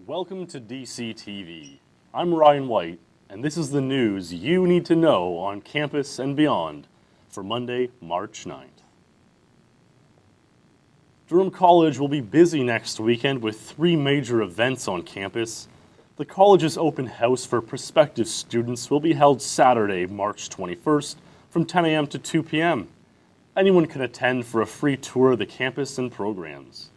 Welcome to DC TV. I'm Ryan White, and this is the news you need to know on campus and beyond for Monday, March 9th. Durham College will be busy next weekend with 3 major events on campus. The college's open house for prospective students will be held Saturday, March 21st from 10 a.m. to 2 p.m. Anyone can attend for a free tour of the campus and programs.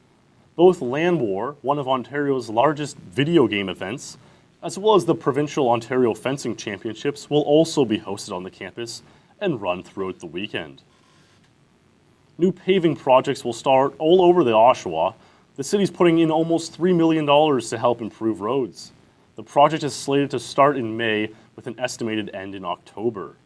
Both Land War, one of Ontario's largest video game events, as well as the Provincial Ontario Fencing Championships will also be hosted on the campus and run throughout the weekend. New paving projects will start all over the Oshawa. The city's putting in almost $3 million to help improve roads. The project is slated to start in May with an estimated end in October.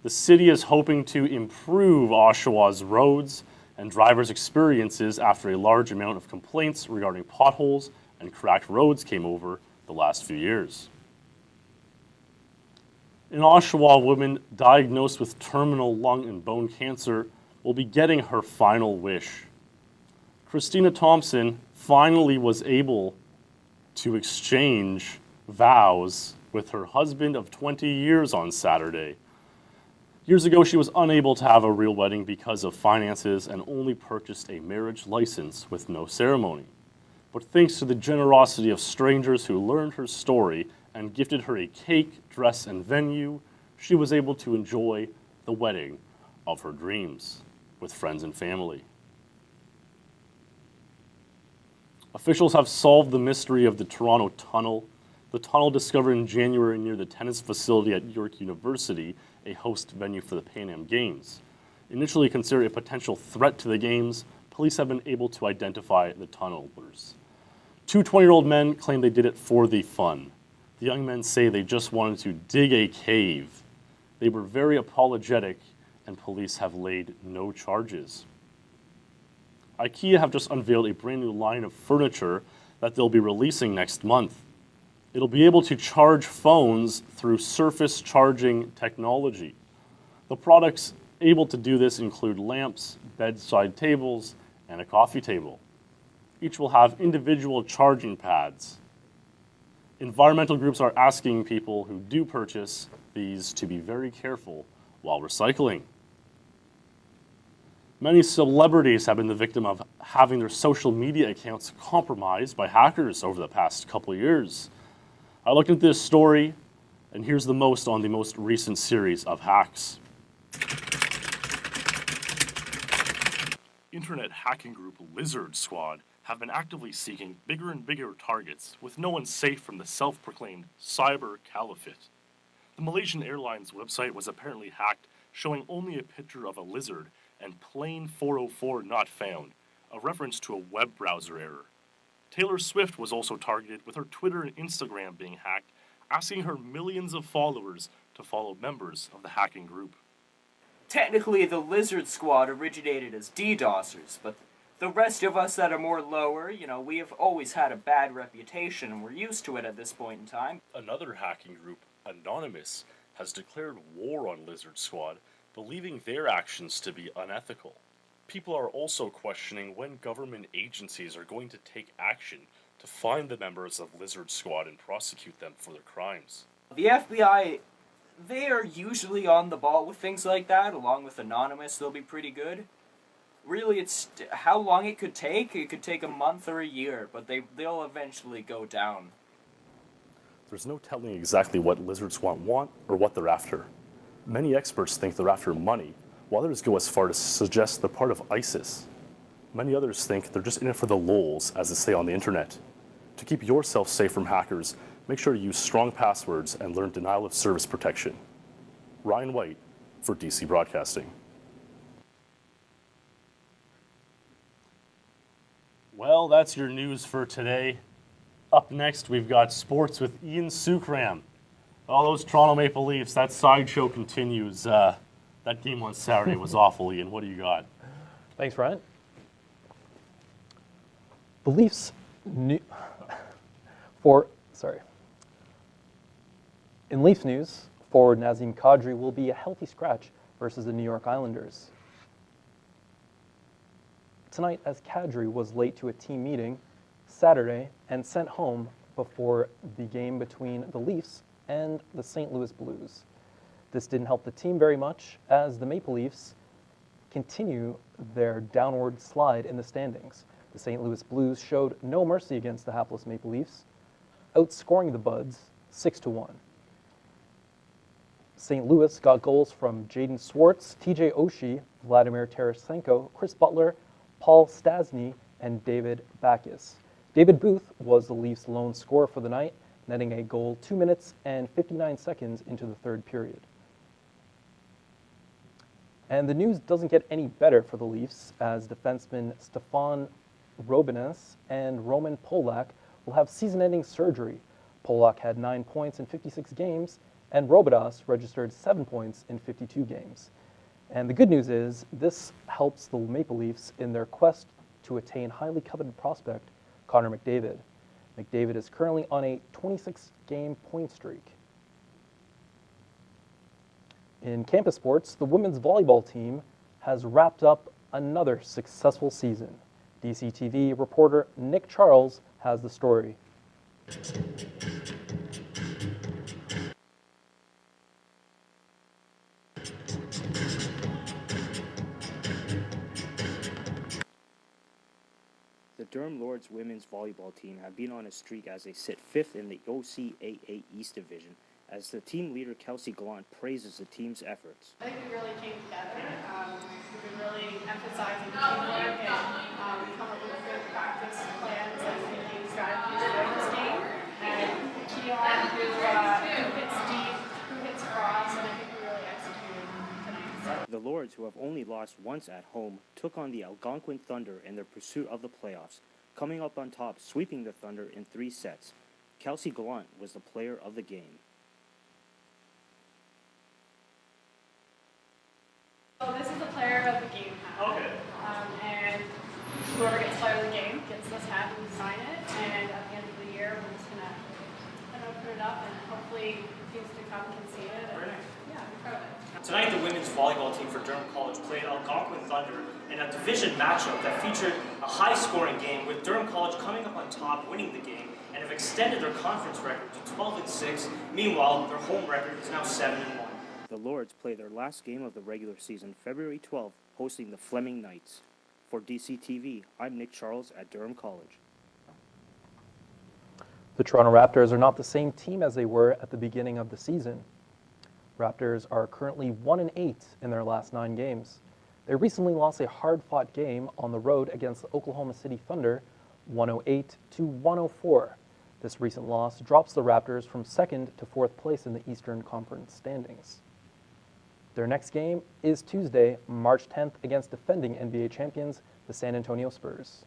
The city is hoping to improve Oshawa's roads and drivers' experiences after a large amount of complaints regarding potholes and cracked roads came over the last few years. An Oshawa woman diagnosed with terminal lung and bone cancer will be getting her final wish. Christina Thompson finally was able to exchange vows with her husband of 20 years on Saturday. Years ago, she was unable to have a real wedding because of finances and only purchased a marriage license with no ceremony. But thanks to the generosity of strangers who learned her story and gifted her a cake, dress, and venue, she was able to enjoy the wedding of her dreams with friends and family. Officials have solved the mystery of the Toronto Tunnel. The tunnel discovered in January near the tennis facility at York University, a host venue for the Pan Am Games. Initially considered a potential threat to the Games, police have been able to identify the tunnelers. 2 20-year-old men claim they did it for the fun. The young men say they just wanted to dig a cave. They were very apologetic, and police have laid no charges. IKEA have just unveiled a brand new line of furniture that they'll be releasing next month. It'll be able to charge phones through surface charging technology. The products able to do this include lamps, bedside tables, and a coffee table. Each will have individual charging pads. Environmental groups are asking people who do purchase these to be very careful while recycling. Many celebrities have been the victim of having their social media accounts compromised by hackers over the past couple of years. I looked at this story, and here's the most on the most recent series of hacks. Internet hacking group Lizard Squad have been actively seeking bigger and bigger targets, with no one safe from the self-proclaimed cyber caliphate. The Malaysian Airlines website was apparently hacked, showing only a picture of a lizard and plain 404 not found, a reference to a web browser error. Taylor Swift was also targeted, with her Twitter and Instagram being hacked, asking her millions of followers to follow members of the hacking group. Technically, the Lizard Squad originated as DDoSers, but the rest of us that are more lower, we have always had a bad reputation and we're used to it at this point in time. Another hacking group, Anonymous, has declared war on Lizard Squad, believing their actions to be unethical. People are also questioning when government agencies are going to take action to find the members of Lizard Squad and prosecute them for their crimes. The FBI, they are usually on the ball with things like that. Along with Anonymous, they'll be pretty good. Really, it's how long it could take. It could take a month or a year, but they'll eventually go down. There's no telling exactly what Lizard Squad want or what they're after. Many experts think they're after money, while others go as far to suggest they're part of ISIS. Many others think they're just in it for the lols, as they say on the internet. To keep yourself safe from hackers, make sure to use strong passwords and learn denial of service protection. Ryan White for DC Broadcasting. Well, that's your news for today. Up next, we've got sports with Ian Sukram. All those Toronto Maple Leafs, that sideshow continues. That game on Saturday was awful, Ian. What do you got? Thanks, Ryan. The Leafs In Leafs news, forward Nazem Kadri will be a healthy scratch versus the New York Islanders. Tonight, as Kadri was late to a team meeting Saturday and sent home before the game between the Leafs and the St. Louis Blues. This didn't help the team very much as the Maple Leafs continue their downward slide in the standings. The St. Louis Blues showed no mercy against the hapless Maple Leafs, outscoring the Buds 6-1. St. Louis got goals from Jaden Swartz, TJ Oshie, Vladimir Tarasenko, Chris Butler, Paul Stastny, and David Backes. David Booth was the Leafs' lone scorer for the night, netting a goal 2 minutes and 59 seconds into the third period. And the news doesn't get any better for the Leafs as defensemen Stefan Robinets and Roman Polak will have season-ending surgery. Polak had 9 points in 56 games, and Robidas registered 7 points in 52 games. And the good news is this helps the Maple Leafs in their quest to attain highly coveted prospect Connor McDavid. McDavid is currently on a 26-game point streak. In campus sports, the women's volleyball team has wrapped up another successful season. DCTV reporter Nick Charles has the story. The Durham Lords women's volleyball team have been on a streak as they sit 5th in the OCAA East Division, as the team leader Kelsey Gallant praises the team's efforts. I think we really came together. We've been really emphasizing teamwork and we come up with good practice plans and thinking strategies for this game. And key on who hits deep, who hits cross, and I think we really executed tonight. The Lords, who have only lost once at home, took on the Algonquin Thunder in their pursuit of the playoffs, coming up on top, sweeping the Thunder in 3 sets. Kelsey Gallant was the player of the game. So this is the player of the game hat. Okay. And whoever gets player of the game gets this hat and we sign it. And at the end of the year, we're just gonna open it up and hopefully teams to come can see it. And, yeah, I'm proud of it. Tonight, the women's volleyball team for Durham College played Algonquin Thunder in a division matchup that featured a high-scoring game, with Durham College coming up on top, winning the game, and have extended their conference record to 12-6. Meanwhile, their home record is now 7-1. The Lords play their last game of the regular season February 12th, hosting the Fleming Knights. For DCTV, I'm Nick Charles at Durham College. The Toronto Raptors are not the same team as they were at the beginning of the season. Raptors are currently 1-8 in their last 9 games. They recently lost a hard-fought game on the road against the Oklahoma City Thunder, 108-104. This recent loss drops the Raptors from 2nd to 4th place in the Eastern Conference standings. Their next game is Tuesday, March 10th against defending NBA champions, the San Antonio Spurs.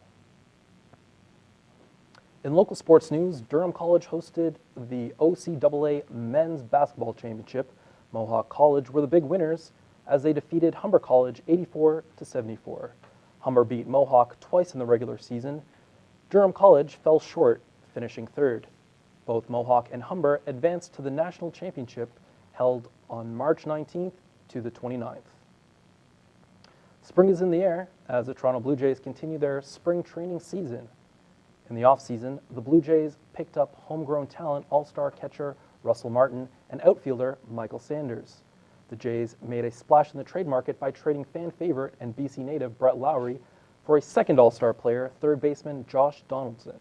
In local sports news, Durham College hosted the OCAA Men's Basketball Championship. Mohawk College were the big winners as they defeated Humber College 84-74. Humber beat Mohawk twice in the regular season. Durham College fell short, finishing 3rd. Both Mohawk and Humber advanced to the national championship held on March 19th to the 29th. Spring is in the air as the Toronto Blue Jays continue their spring training season. In the offseason, the Blue Jays picked up homegrown talent all-star catcher Russell Martin and outfielder Michael Sanders. The Jays made a splash in the trade market by trading fan favorite and BC native Brett Lowry for a second all-star player, third baseman Josh Donaldson,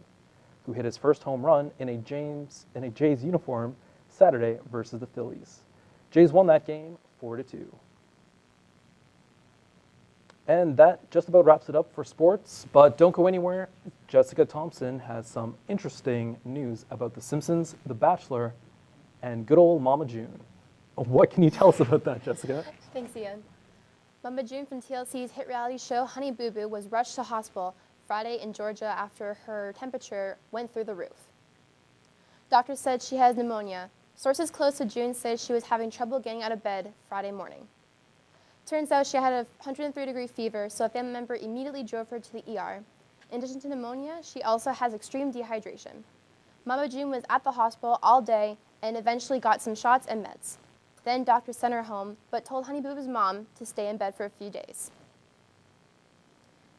who hit his first home run in a Jays uniform Saturday versus the Phillies. Jays won that game 4-2. And that just about wraps it up for sports, but don't go anywhere. Jessica Thompson has some interesting news about The Simpsons, The Bachelor, and good old Mama June. What can you tell us about that, Jessica? Thanks, Ian. Mama June from TLC's hit reality show Honey Boo Boo was rushed to hospital Friday in Georgia after her temperature went through the roof. Doctors said she has pneumonia. Sources close to June said she was having trouble getting out of bed Friday morning. Turns out she had a 103-degree fever, so a family member immediately drove her to the ER. In addition to pneumonia, she also has extreme dehydration. Mama June was at the hospital all day and eventually got some shots and meds. Then doctors sent her home, but told Honey Boo Boo's mom to stay in bed for a few days.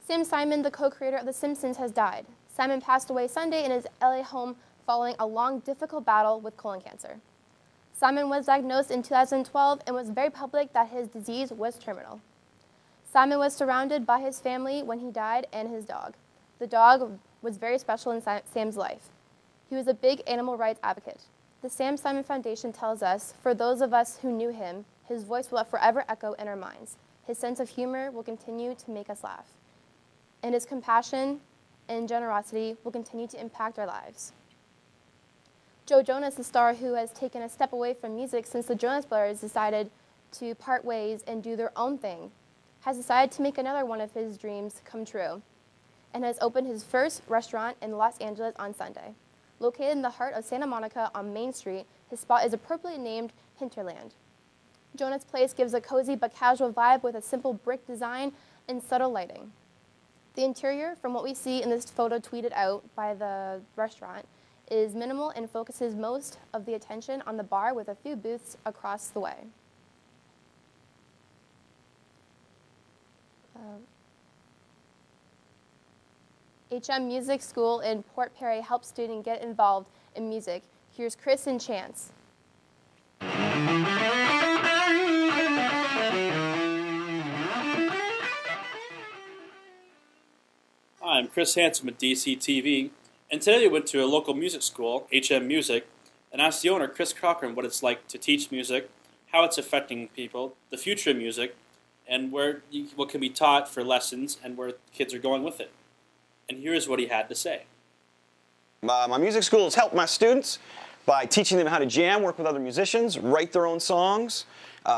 Sam Simon, the co-creator of The Simpsons, has died. Simon passed away Sunday in his LA home following a long, difficult battle with colon cancer. Simon was diagnosed in 2012 and was very public that his disease was terminal. Simon was surrounded by his family when he died and his dog. The dog was very special in Sam's life. He was a big animal rights advocate. The Sam Simon Foundation tells us, for those of us who knew him, his voice will forever echo in our minds. His sense of humor will continue to make us laugh. And his compassion and generosity will continue to impact our lives. Joe Jonas, the star who has taken a step away from music since the Jonas Brothers decided to part ways and do their own thing, has decided to make another one of his dreams come true and has opened his first restaurant in Los Angeles on Sunday. Located in the heart of Santa Monica on Main Street, his spot is appropriately named Hinterland. Jonas' Place gives a cozy but casual vibe with a simple brick design and subtle lighting. The interior, from what we see in this photo tweeted out by the restaurant, is minimal and focuses most of the attention on the bar with a few booths across the way. HM Music School in Port Perry helps students get involved in music. Here's Chris and Chance. Hi, I'm Chris Hansen with DCTV, and today we went to a local music school, HM Music, and asked the owner, Chris Cochran, what it's like to teach music, how it's affecting people, the future of music, and what can be taught for lessons and where kids are going with it. And here's what he had to say. My music school has helped my students by teaching them how to jam, work with other musicians, write their own songs,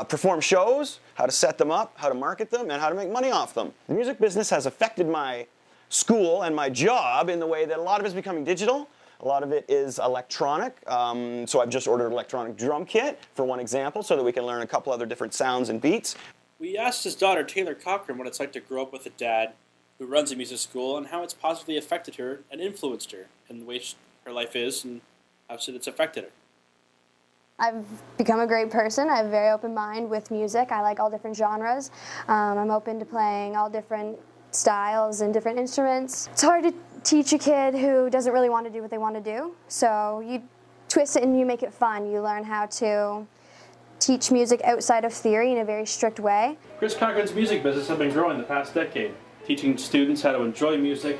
perform shows, how to set them up, how to market them, and how to make money off them. The music business has affected my school and my job in the way that a lot of it is becoming digital. A lot of it is electronic. So I've just ordered an electronic drum kit, for one example, so that we can learn a couple other different sounds and beats. We asked his daughter, Taylor Cochran, what it's like to grow up with a dad who runs a music school and how it's positively affected her and influenced her in the way her life is and how it's affected her. I've become a great person. I have a very open mind with music. I like all different genres. I'm open to playing all different styles and different instruments. It's hard to teach a kid who doesn't really want to do what they want to do. So you twist it and you make it fun. You learn how to teach music outside of theory in a very strict way. Chris Cochran's music business has been growing the past decade, teaching students how to enjoy music,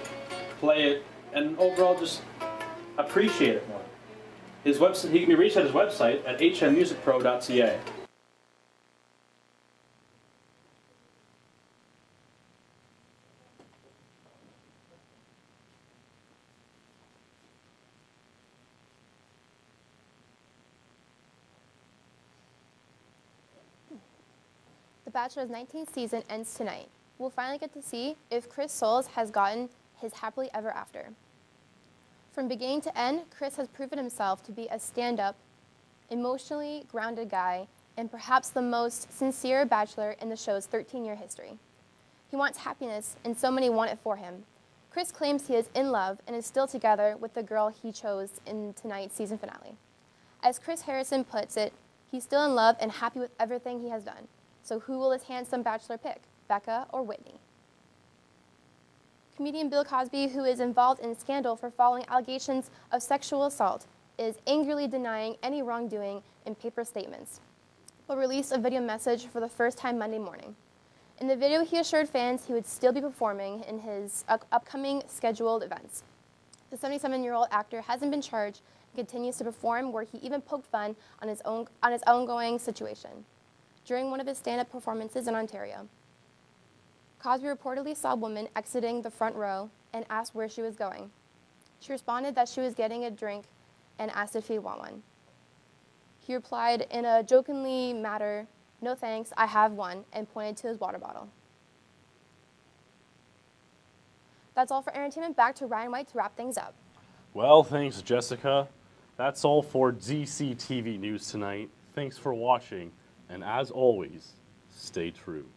play it, and overall just appreciate it more. His website, he can be reached at his website at hmmusicpro.ca. The Bachelor's 19th season ends tonight. We'll finally get to see if Chris Soules has gotten his happily ever after. From beginning to end, Chris has proven himself to be a stand-up, emotionally grounded guy, and perhaps the most sincere bachelor in the show's 13-year history. He wants happiness, and so many want it for him. Chris claims he is in love and is still together with the girl he chose in tonight's season finale. As Chris Harrison puts it, he's still in love and happy with everything he has done. So who will his handsome bachelor pick, Becca or Whitney? Comedian Bill Cosby, who is involved in scandal for following allegations of sexual assault, is angrily denying any wrongdoing in paper statements, but released a video message for the first time Monday morning. In the video, he assured fans he would still be performing in his upcoming scheduled events. The 77-year-old actor hasn't been charged and continues to perform, where he even poked fun on his ongoing situation during one of his stand-up performances in Ontario. Cosby reportedly saw a woman exiting the front row and asked where she was going. She responded that she was getting a drink and asked if he'd want one. He replied in a jokingly manner, "No thanks, I have one," and pointed to his water bottle. That's all for entertainment. Back to Ryan White to wrap things up. Well, thanks, Jessica. That's all for DCTV News tonight. Thanks for watching, and as always, stay true.